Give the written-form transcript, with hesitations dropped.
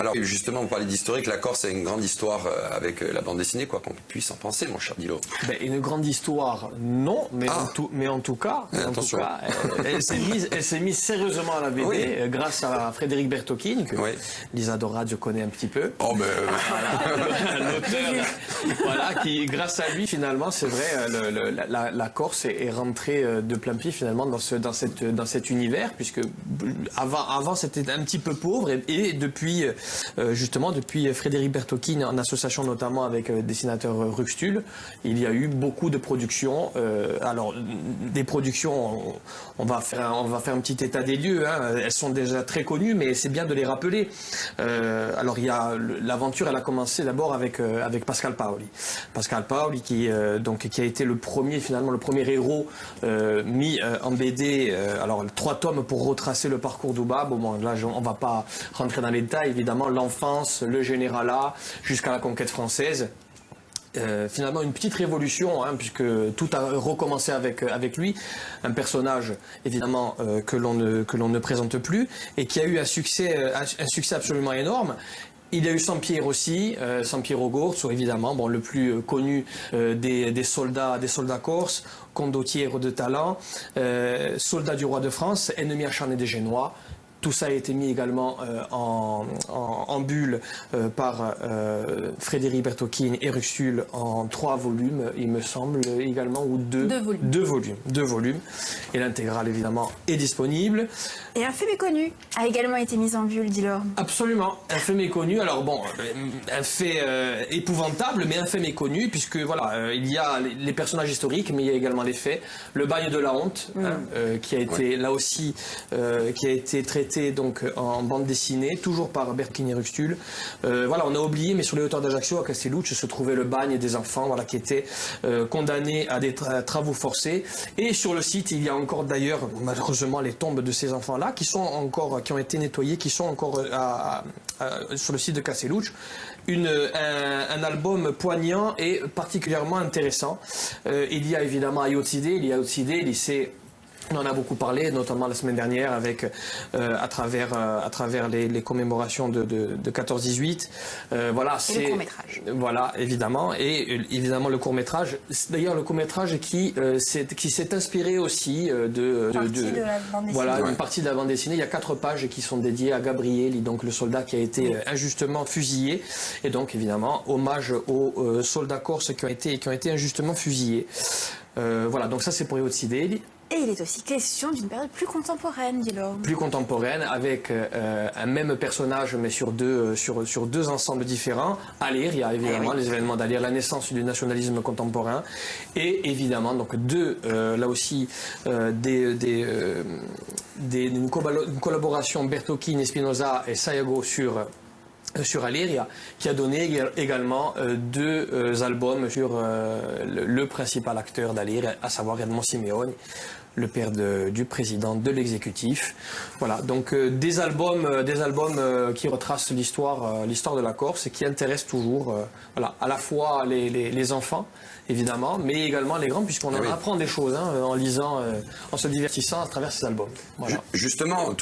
Alors justement, vous parlez d'historique, la Corse a une grande histoire avec la bande dessinée, quoi qu'on puisse en penser, mon cher Dilo. Une grande histoire, non, mais en tout cas, elle s'est mise sérieusement à la BD grâce à Frédéric Bertocchini, que Lisa Doradio connaît un petit peu. Oh ben... L'auteur, voilà, qui, grâce à lui, finalement, c'est vrai, la Corse est rentrée de plein pied, finalement, dans cet univers, puisque avant c'était un petit peu pauvre, et depuis... justement, depuis Frédéric Bertocchini, en association notamment avec le dessinateur Ruxtul, il y a eu beaucoup de productions. Alors, des productions, on va faire un petit état des lieux. Hein. Elles sont déjà très connues, mais c'est bien de les rappeler. Alors, l'aventure, elle a commencé d'abord avec Pascal Paoli. Pascal Paoli, qui a été le premier héros mis en BD. Alors, 3 tomes pour retracer le parcours d'Ouba. Bon, là, on va pas rentrer dans les détails, évidemment. L'enfance, le généralat, jusqu'à la conquête française. Finalement une petite révolution, hein, puisque tout a recommencé avec lui, un personnage évidemment que l'on ne présente plus et qui a eu un succès absolument énorme. Il y a eu Sampiero aussi, Sampiero Gorzo évidemment, bon, le plus connu des soldats corses, condottiero de talent, soldat du roi de France, ennemi acharné des Génois. Tout ça a été mis également en bulle par Frédéric Bertocchini et Ruxtul en 3 volumes, il me semble, également, ou 2 volumes. 2 volumes. Et l'intégrale, évidemment, est disponible. Et un fait méconnu a également été mis en bulle, Dilo. Absolument, un fait méconnu. Alors bon, un fait épouvantable, mais un fait méconnu, puisque voilà, il y a les personnages historiques, mais il y a également les faits. Le bagne de la honte, qui a été là aussi, qui a été traité donc en bande dessinée, toujours par Bertocchini et Ruxtul. Voilà, on a oublié, mais sur les hauteurs d'Ajaccio, à Castelluccio, se trouvait le bagne des enfants, voilà, qui étaient condamnés à des travaux forcés. Et sur le site, il y a encore d'ailleurs, malheureusement, les tombes de ces enfants-là, qui ont été nettoyées, qui sont encore sur le site de Castelluccio. Un album poignant et particulièrement intéressant. Il y a évidemment Ayotzide, lycée. On en a beaucoup parlé, notamment la semaine dernière, à travers les commémorations de 14-18. Voilà, et le court-métrage. Voilà, évidemment. Et évidemment, le court-métrage. D'ailleurs, le court-métrage qui s'est inspiré aussi de la bande dessinée. Voilà, une partie de la bande dessinée. Il y a 4 pages qui sont dédiées à Gabriel, donc le soldat qui a été injustement fusillé. Et donc, évidemment, hommage aux soldats corses qui ont été injustement fusillés. Voilà, donc ça, c'est pour Ayotzide. Et il est aussi question d'une période plus contemporaine, Dilo. Plus contemporaine, avec un même personnage, mais sur deux ensembles différents. Alir, il y a évidemment les événements d'Alir, la naissance du nationalisme contemporain, et évidemment donc là aussi une collaboration Bertocchini, Spinoza et Sayago sur Alir, qui a donné également 2 albums sur le principal acteur d'Alir, à savoir Edmond Simeoni, le père du président de l'exécutif. Voilà, donc des albums qui retracent l'histoire de la Corse et qui intéressent toujours voilà, à la fois les enfants, évidemment, mais également les grands, puisqu'on en apprend des choses en lisant, en se divertissant à travers ces albums. Voilà. Justement,